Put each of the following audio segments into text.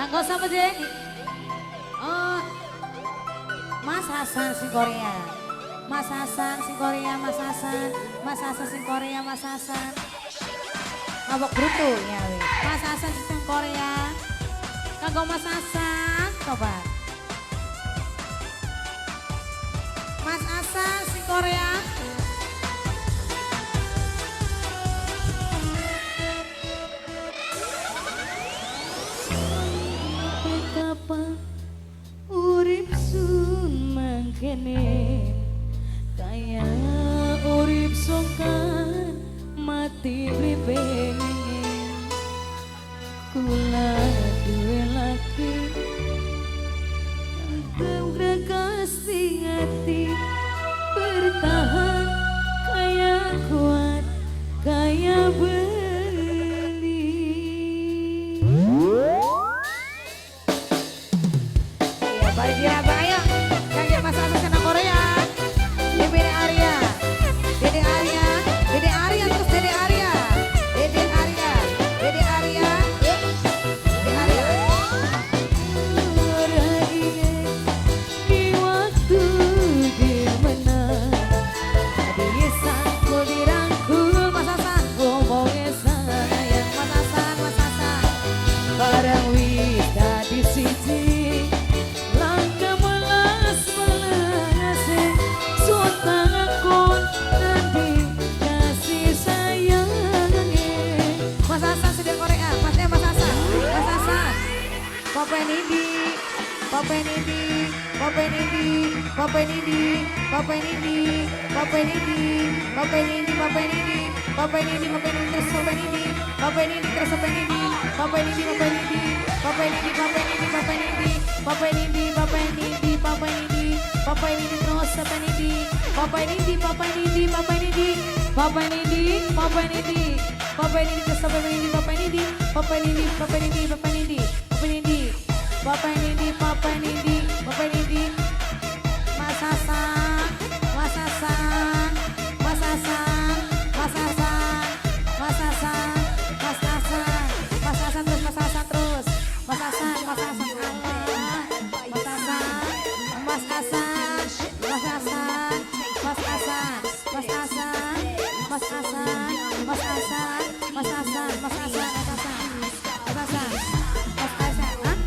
Kanggo sapa Jeng? Oh, Mas Hasan si Korea. Mas Hasan si Korea, Mas Hasan. Mas Hasan si Korea, Mas Hasan. Mabok bruto ya we. Mas Hasan si Korea. Kanggo Mas Hasan, coba. Mas Hasan si Korea. Betapa urip sun mangkene kaya urip songkan mati pengen kula duwe laki angkem kasih hati bertahan kaya kuat kaya beli. Iya, balik diraba ayo. Kangge Mas Hasan senang Korea. Dede Arya. Dede Arya. Dede Arya terus Dede Arya. Dede Arya. Dede Arya. Yuk. Dede Arya. Ora inget di waktu dimana Adanya sangkul dirangkul Mas Hasan. Ngomongnya sayang Mas Hasan, Mas Hasan. barang wis dadi siji langkah melas melase sotangkon nanti kasih sayangnya. Mas Hasan sudah Korea. Masnya Mas Hasan. Mas Hasan. Papenidi. Papenidi. Papenidi. Papenidi. Papenidi. Papenidi. Papenidi. Papenidi. Papenidi. Papenidi terus Papenidi. Papenidi terus Papenidi. Papenidi. Papenidi. Papenidi. Papenidi. Papenidi. Papenidi. Papenidi. Papenidi. Papenidi terus Papenidi. Papenidi. Papenidi. Papenidi. Papenidi. Papenidi. Papenidi terus Papenidi. Papenidi. Papenidi. Papenidi. Papenidi. Papenidi. Papenidi. Papenidi. Papenidi. Mas Hasan. Mas Hasan. Mas Hasan. Mas Hasan. Mas Hasan. Mas Hasan. Mas Hasan terus Mas Hasan terus. Mas Hasan. Mas Hasan. Allah. Mas Hasan. Mas Hasan. Mas Hasan. Mas Hasan. Mas Hasan. Mas Hasan. Mas Hasan. Mas Hasan. Mas Hasan. Mas Hasan. Mas Hasan. Mas Hasan. Hah?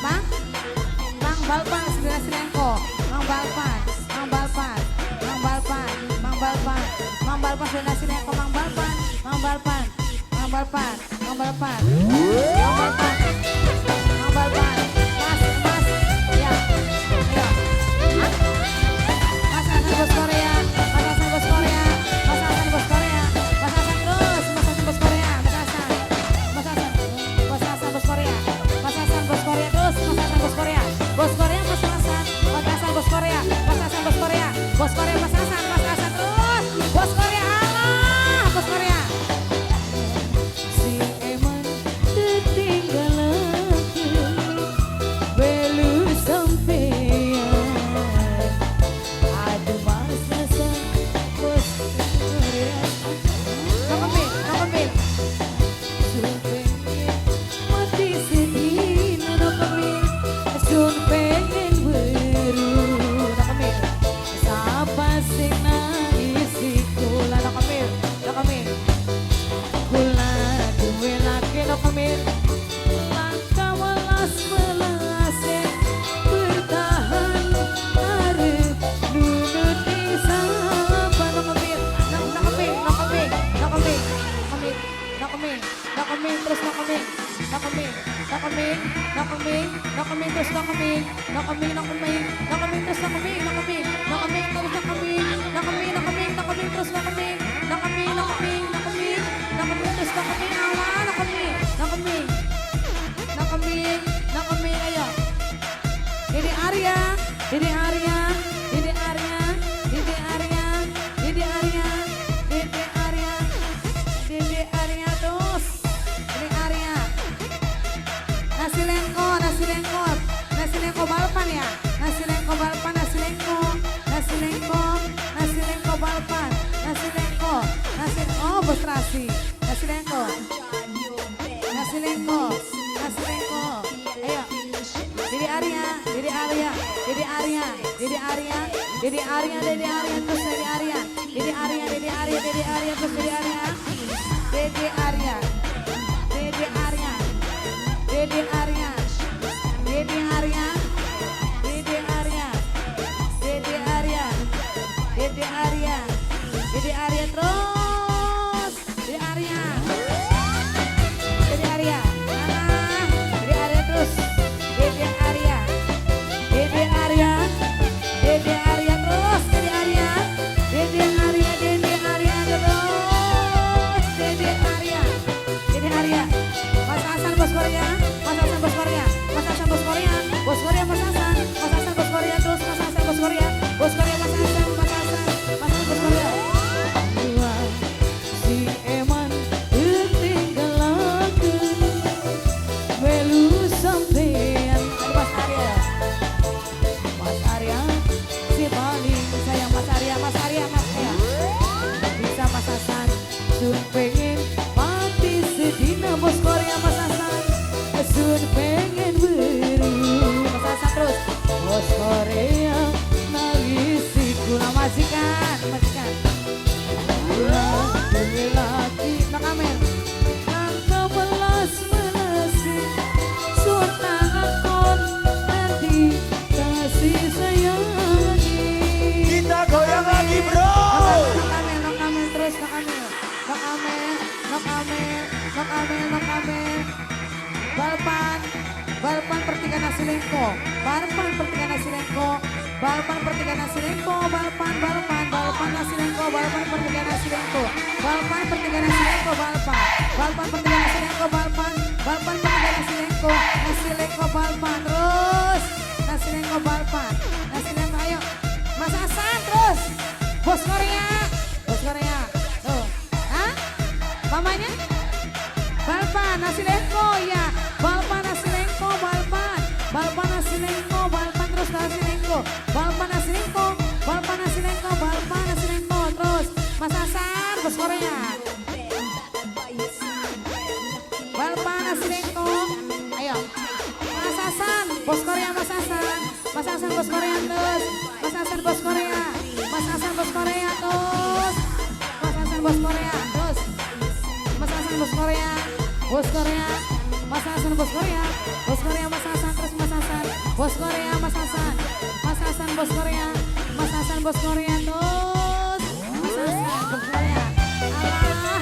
Bang? Bang Balpan sebelah Silengko. Bang Balpan. Bang Balpan. Bang Balpan. Bang Balpan. Bang Balpan sebelah Silengko. Bang Balpan. Bang Balpan. Bang Balpan. Bang Balpan. Bang Balpan. Bang Balpan. Mas, Mas. Ya. Ya. Hah? Mas Hasan bos Korea. Mas Hasan bos Korea. Mas Hasan bos Korea. Mas Hasan terus. Mas Hasan bos Korea. Mas Hasan. Mas Hasan. Mas Hasan bos Korea. Mas Hasan bos Korea terus. Mas Hasan bos Korea. Bos Korea Mas Hasan. Mas Hasan bos Korea. Mas Hasan bos Korea. Bos Korea Mas Hasan. Mas Hasan terus. Bos Korea Allah. Bos Korea. Si eman tertinggal aku belu sampean aduh mas rasa bos Korea Nongkepin. Nongkepin. sun pengen mati sedih no kami sun pengen beru Nongkepin. siapa sing nangis kula no kami kula duwe laki no kami langkah welas melase bertahan arep nunuti sapa no kami Nongkepin. Nongkepin. Nongkepin. Nongkepin. Nongkepin. Nongkepin terus nongkepin. Nongkepin. Nongkepin. Nongkepin. Nongkepin terus nongkepin. Nongkepin. Nongkepin. Nongkepin terus nongkepin. Nongkepin. Nongkepin terus nongkepin. Nongkepin. Nongkepin. Nongkepin terus nongkepin. Nongkepin. Nongkepin. Nongkepin. Nongkepin terus nongkepin. Allah nongkepin. Nongkepin. Nongkepin. Nongkepin ayo. Dede Arya. Dede Arya. Dede Arya. Dede Arya. Dede Arya. Dede Arya. Dede Arya terus. Dede Arya. Nasi lengko, nasi lengko. Nasi lengko Balpan ya. Nasi lengko Balpan, nasi lengko. Nasi lengko. Nasi lengko Balpan. Nasi lengko. Nasi oh bos terasi. Nasi lengko. Nasi lengko. Dede Arya, terus Dede Arya. Dede Arya, terus Dede Arya. Dede Arya. Dede Arya. Dede Arya. Dede Arya. Dede Arya. Dede Arya. Dede Arya. Dede Arya terus. Dede Arya. Dede Arya. Dede Arya terus. Dede Arya. Dede Arya. Dede Arya terus. Dede Arya. Dede Arya. Dede Arya terus. Dede Arya. Dede Arya. Mas Hasan Bos Korea. Mas Hasan Bos Korea. Mas Hasan Bos Korea. Bos Korea Mas Hasan. Mas Hasan Bos Korea terus. Mas Hasan Bos Korea. Bos Korea Mas Hasan. Mas Hasan. Mas Hasan Bos Korea. Si Eman ketinggalan melu sampean. Mas Arya. Mas Arya si paling sayang Mas Arya. Mas Arya. Mas Arya. Bisa Mas Hasan. Sun pengen mati sedina Bos Korea Mas Hasan. Sun pengen beru Mas Hasan terus. Bos Korea nangis si kula majikan. Majikan. Lagi nak amer. Angka belas menasi. Sunnah akon nanti kasih sayangi. Kita goyang lagi bro. Nak amer terus nak amer. Nak amer. Nak amer. Nak amer. Nak amer. Balpan. Balpan pertigaan Asilengko. Balpan pertigaan Asilengko. Balpan pertigaan Asilengko. Balpan. Balpan. Balpan Asilengko. Balpan pertigaan Asilengko. Balpan pertigaan Asilengko. Balpan. Balpan pertigaan Asilengko. Balpan. Balpan pertigaan Asilengko. Asilengko Balpan terus. Asilengko Balpan. Asilengko ayo. Mas Hasan terus. Bos Korea. Bos Korea. Tuh. Hah? Mamanya? Balpan Asilengko ya. Balpan Asilengko. Balpan. Balpan Asilengko. Balpan terus Asilengko. Balpan Asilengko. Balpan Asilengko. Balpan Asilengko terus. Mas Hasan Bos Korea. Balpan Asilengko. Ayo. Mas Hasan Bos Korea. Mas Hasan. Mas Hasan Bos Korea terus. Mas Hasan Bos Korea. Mas Hasan Bos Korea terus. Mas Hasan Bos Korea terus. Mas Hasan Bos Korea. Bos Korea. Mas Hasan Bos Korea. Bos Korea Mas Hasan terus Mas Hasan. Bos Korea Mas Hasan. Mas Hasan Bos Korea. Mas Hasan Bos Korea terus. Mas Hasan Bos Korea. Allah.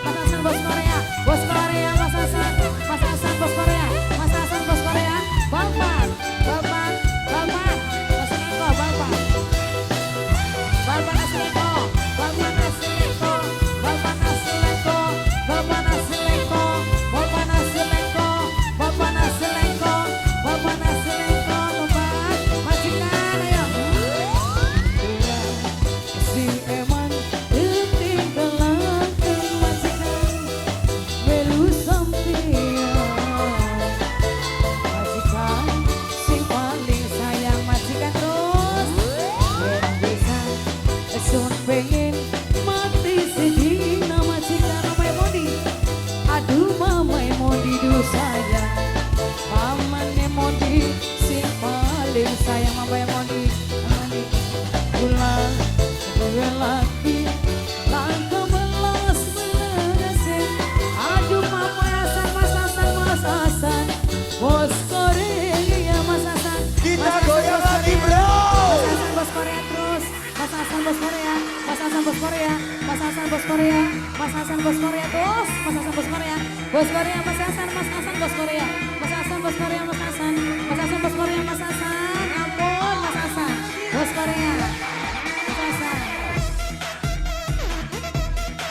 Mas Hasan Bos Korea. Bos Korea Mas Hasan. Mas Hasan Bos Korea. Mas Hasan Bos Korea. Balpan. Balpan. Balpan. Asilengko Balpan. Balpan Asilengko. Balpan Asilengko. Balpan Asilengko. Balpan Asilengko. Balpan Asilengko. Balpan Asilengko. Balpan Asilengko. Balpan. Majikan ayo. Si Eman ketinggalan majikan melu sampean. Majikan sing paling sayang majikan terus. Ben bisa sun pengen mati sedina majikan Mamai Modi. Aduh Mamai Modi duh sayang. Mamane Modi sing paling sayang Mamai Modi. Mamane pulang gue lagi langka belas menase. Aduh Mamai Hasan Mas Hasan Mas Hasan. Bos Korea Mas Hasan. Kita goyang lagi bro. Mas Hasan Bos Korea terus. Mas Hasan Bos Korea. Mas Hasan Bos Korea. Mas Hasan Bos Korea. Mas Hasan Bos Korea terus. Mas Hasan Bos Korea. Bos Korea Mas Hasan. Mas Hasan Bos Korea. Mas Hasan Bos Korea. Mas Hasan. Mas Hasan Bos Korea. Mas Hasan. Ampun Mas Hasan. Bos Korea. Mas Hasan.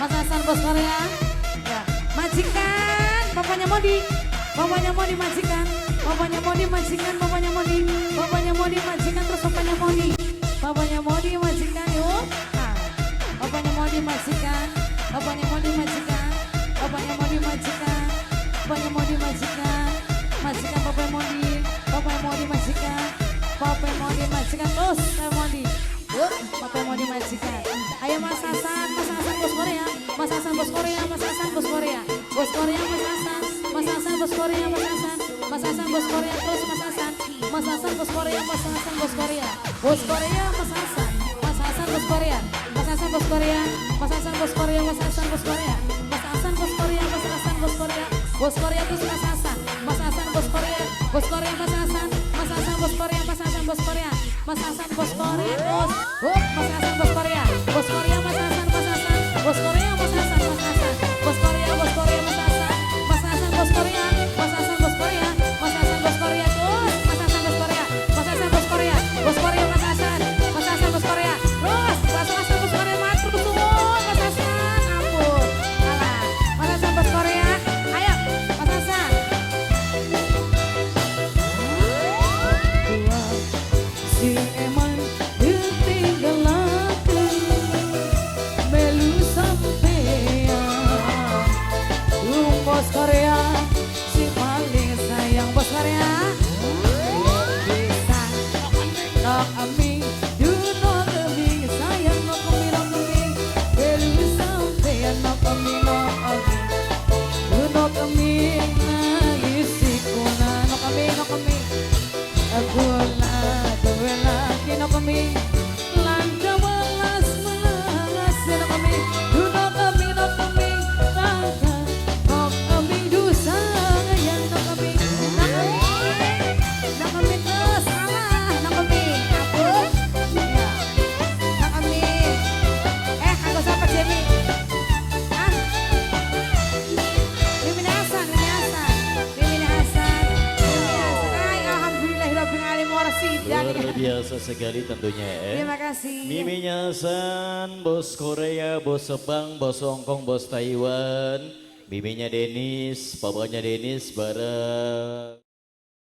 Mas Hasan Bos Korea. Ya. Majikan. Bapaknya Modi. Bapaknya Modi majikan. Bapaknya Modi majikan. Bapaknya Modi. Bapaknya Modi majikan terus bapaknya Modi. Bapaknya Modi majikan yuk. Nah. Bapaknya Modi majikan. Bapaknya Modi majikan. Bapaknya Modi majikan. Bapaknya Modi majikan. Majikan Bapak Modi. Bapak Modi majikan. Bapak Modi majikan terus Bapak Modi. Yuk, Bapak Modi majikan. Ayo Mas Hasan. Mas Hasan Bos Korea. Mas Hasan Bos Korea. Mas Hasan Bos Korea. Bos Korea Mas Hasan. Mas Hasan Bos Korea. Mas Hasan. Mas Hasan Bos Korea terus Mas Hasan. Mas Hasan Bos Korea. Mas Hasan Bos Korea. Bos Korea Mas Hasan. bos Korea. Mas Hasan bos Korea. Mas Hasan bos Korea. Mas Hasan bos Korea. Mas Hasan bos Korea. Mas Hasan bos Korea. Bos Korea terus Mas Hasan. Mas Hasan bos Korea. Bos Korea Mas Hasan. Mas Hasan bos Korea. Mas Hasan bos Korea. Mas Hasan bos Korea terus. Mas Hasan bos Korea. Bos Korea Mas Hasan. Mas Hasan. Bos Korea Mas Hasan. Mas Hasan. Bos Korea. Bos Korea Mas Hasan. Mas Hasan bos Korea. Mas Hasan bos Korea. Mas Hasan bos Korea terus. Mas Hasan bos Korea. Mas Hasan bos Korea. Bos Korea Mas Hasan. Mas Hasan bos Korea. Terus. Mas Hasan bos Korea matur suwun Mas Hasan. Ampun. Alah. Mas Hasan bos Korea. Ayo Mas Hasan. Si eman ditinggal aku melu sampean. Bos Korea si paling sayang bos Korea. Bisa knock me, you know me, sayang knock me, melu sampean knock me, you knock me, isiku na knock me, aku lagi knock me, landa welas melas knock me, you knock me, tangga knock me, dosa yang knock me terus salah knock me, aku ya knock me, kagak siapa Jenny, Mimin Hasan, ay alhamdulillahirabbil alamin warasidan. Luar biasa sekali tentunya ya. Terima kasih. Miminya Hasan, bos Korea, bos Sepang, bos Hongkong, bos Taiwan. Miminya Denis, papanya Denis bareng.